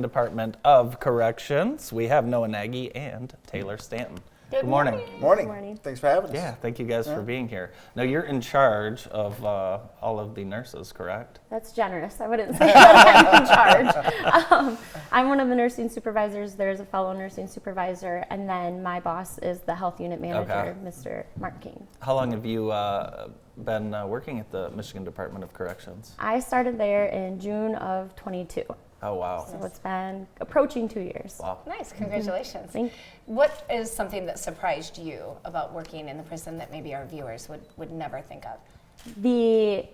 Department of Corrections. We have Noah Nagy and Taylor Stanton. Good morning. Morning. Thanks for having us. Yeah, thank you guys for being here. Now, you're in charge of all of the nurses, correct? That's generous. I wouldn't say that I'm in charge. I'm one of the nursing supervisors. There's a fellow nursing supervisor, and then my boss is the health unit manager, Mr. Mark King. How long have you been working at the Michigan Department of Corrections? I started there in June of 22. Oh, wow. So it's been approaching 2 years. Wow. Nice, congratulations. Thank you. What is something that surprised you about working in the prison that maybe our viewers would never think of? The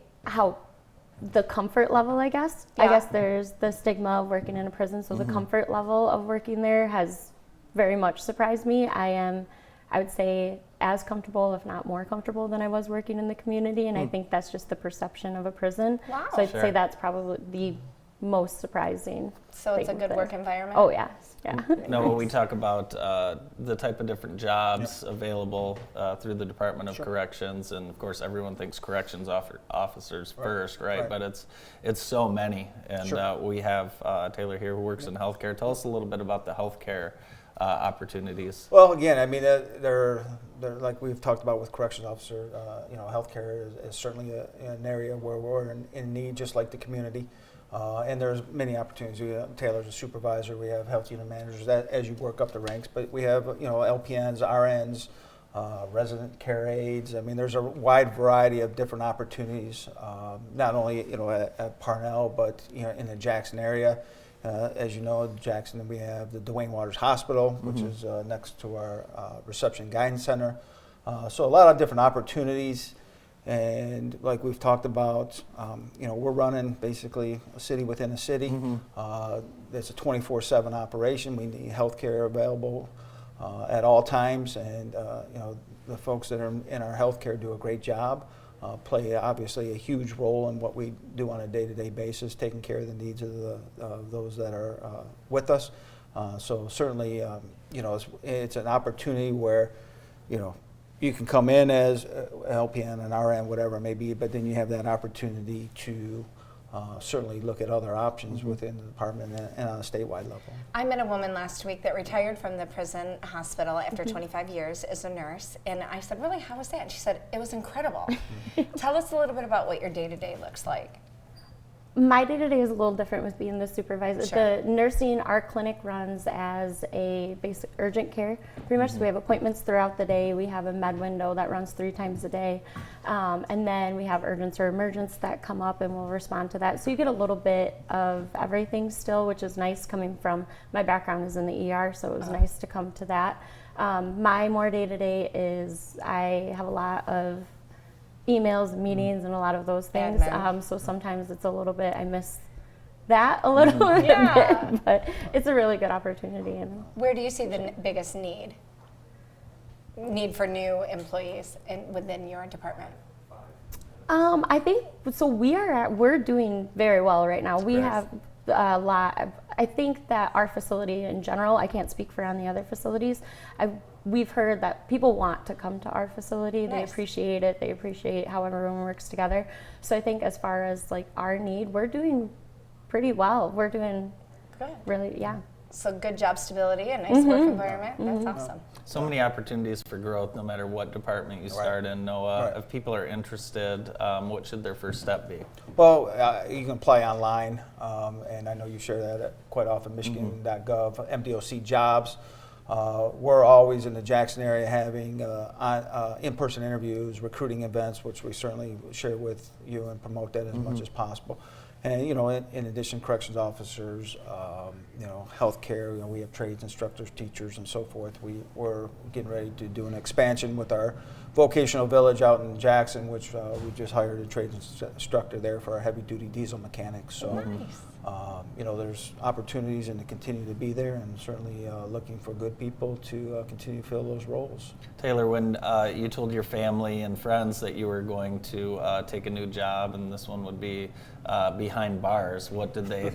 comfort level, I guess. Yeah. I guess there's the stigma of working in a prison, so the comfort level of working there has very much surprised me. I would say, as comfortable, if not more comfortable than I was working in the community, and I think that's just the perception of a prison. Wow. So I'd Sure. say that's probably the most surprising. So it's a thing good there. work environment? Oh, yes. Yeah. Now, when we talk about the type of different jobs available through the Department of Corrections, and of course everyone thinks corrections officers first, right? But it's so many, and we have Taylor here who works in healthcare. Tell us a little bit about the healthcare opportunities. Well, again, I mean, they're like we've talked about with corrections officer. Healthcare is certainly an area where we're in need, just like the community. And there's many opportunities. Taylor's a supervisor. We have health unit managers as you work up the ranks. But we have LPNs, RNs, resident care aides. I mean, there's a wide variety of different opportunities. Not only at Parnall, but in the Jackson area. As you know, Jackson, we have the Dwayne Waters Hospital, which is next to our reception guidance center. So a lot of different opportunities. And like we've talked about, we're running basically a city within a city. It's a 24/7 operation. We need healthcare available at all times, and the folks that are in our healthcare do a great job. Play obviously a huge role in what we do on a day-to-day basis, taking care of the needs of those that are with us. So certainly, it's an opportunity where, you can come in as LPN and RN, whatever it may be, but then you have that opportunity to certainly look at other options within the department and on a statewide level. I met a woman last week that retired from the prison hospital after 25 years as a nurse, and I said, really, how was that? And she said, it was incredible. Tell us a little bit about what your day-to-day looks like. My day-to-day is a little different with being the supervisor. Sure. The nursing, our clinic runs as a basic urgent care, pretty much. So we have appointments throughout the day. We have a med window that runs 3 times a day. And then we have urgents or emergents that come up, and we'll respond to that. So you get a little bit of everything still, which is nice coming from, my background is in the ER, so it was nice to come to that. My more day-to-day is I have a lot of emails, meetings, and a lot of those things. So sometimes it's a little bit, I miss that a little bit, but it's a really good opportunity. And Where do you see the biggest need for new employees within your department? I think so. We're doing very well right now. We have a lot. I think that our facility in general, I can't speak for on the other facilities. We've heard that people want to come to our facility. They appreciate it. They appreciate how everyone works together. So I think as far as like our need, we're doing pretty well. We're doing really, So good job stability, a nice work environment. That's awesome. So many opportunities for growth, no matter what department you start in. Noah, if people are interested, what should their first step be? Well, you can apply online, and I know you share that quite often, michigan.gov, MDOC jobs. We're always in the Jackson area having in-person interviews, recruiting events, which we certainly share with you and promote that as much as possible. And in addition, corrections officers, healthcare. We have trades instructors, teachers, and so forth. We're getting ready to do an expansion with our vocational village out in Jackson, which we just hired a trades instructor there for our heavy-duty diesel mechanics. So, there's opportunities and to continue to be there, and certainly looking for good people to continue to fill those roles. Taylor, when you told your family and friends that you were going to take a new job and this one would be behind bars, what did they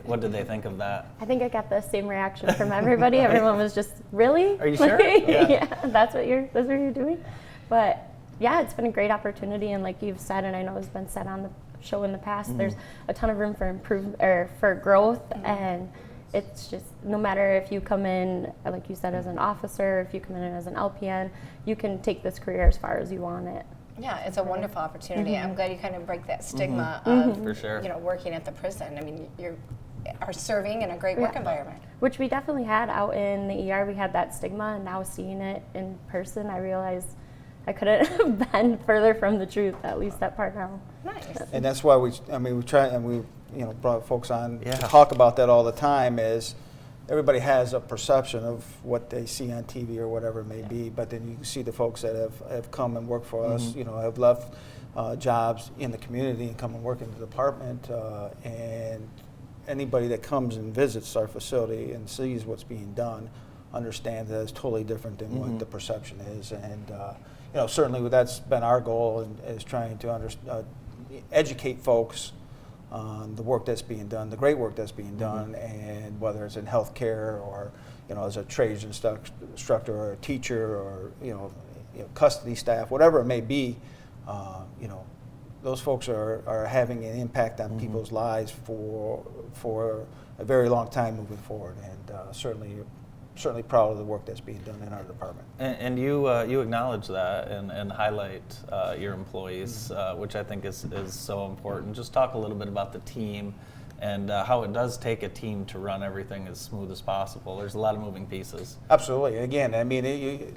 think of that? I think I got the same reaction from everybody. Everyone was just, really? Are you sure? Yeah, that's what you're doing. But yeah, it's been a great opportunity, and like you've said, and I know it's been said on the show in the past, there's a ton of room for for growth, and it's just no matter if you come in, like you said, as an officer, if you come in as an LPN, you can take this career as far as you want it. Yeah, it's a wonderful opportunity. I'm glad you kind of break that stigma For sure. of, working at the prison. I mean, you are serving in a great work environment. Which we definitely had out in the ER. We had that stigma, and now seeing it in person, I realized I couldn't have been further from the truth, at least at Parnall. Nice. And that's why we try, and we brought folks on Yeah. to talk about that all the time. Is everybody has a perception of what they see on TV or whatever it may be, but then you see the folks that have come and worked for us, have left jobs in the community and come and work in the department, and anybody that comes and visits our facility and sees what's being done understands that it's totally different than what the perception is. And certainly that's been our goal, is trying to educate folks on the work that's being done, the great work that's being done, and whether it's in healthcare or as a trades instructor or a teacher or custody staff, whatever it may be, those folks are having an impact on people's lives for a very long time moving forward, and certainly proud of the work that's being done in our department. And you acknowledge that and highlight your employees, which I think is so important. Just talk a little bit about the team and how it does take a team to run everything as smooth as possible. There's a lot of moving pieces. Absolutely. Again, I mean, you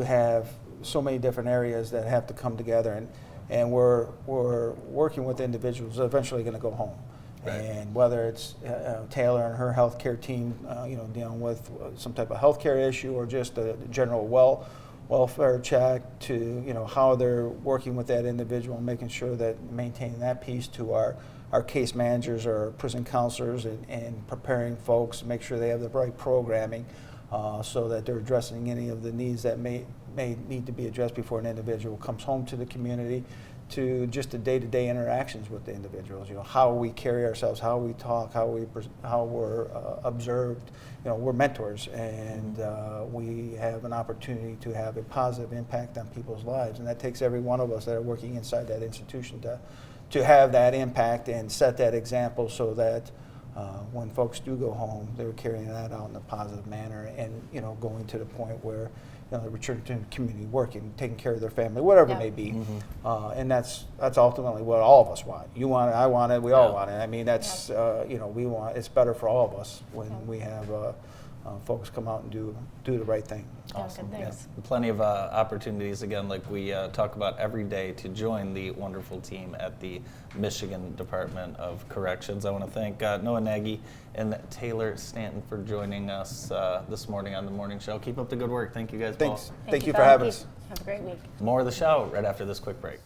have so many different areas that have to come together, and we're working with individuals that are eventually going to go home. Right. And whether it's Taylor and her healthcare team, dealing with some type of healthcare issue or just a general welfare check, to how they're working with that individual and making sure that maintaining that piece, to our case managers or prison counselors, and preparing folks to make sure they have the right programming so that they're addressing any of the needs that may need to be addressed before an individual comes home to the community, to just the day-to-day interactions with the individuals. How we carry ourselves, how we talk, how we're observed. We're mentors, and we have an opportunity to have a positive impact on people's lives, and that takes every one of us that are working inside that institution to have that impact and set that example, so that when folks do go home, they're carrying that out in a positive manner, and going to the point where they return to community working, taking care of their family, whatever it may be. And that's ultimately what all of us want. You want it, I want it, we all want it. I mean, that's we want. It's better for all of us when we have folks come out and do the right thing. Awesome. Good things. Yeah. Plenty of opportunities, again, like we talk about every day, to join the wonderful team at the Michigan Department of Corrections. I want to thank Noah Nagy and Taylor Stanton for joining us this morning on the morning show. Keep up the good work. Thank you guys Thanks. both. Thank you for having us. Have a great week. More of the show right after this quick break.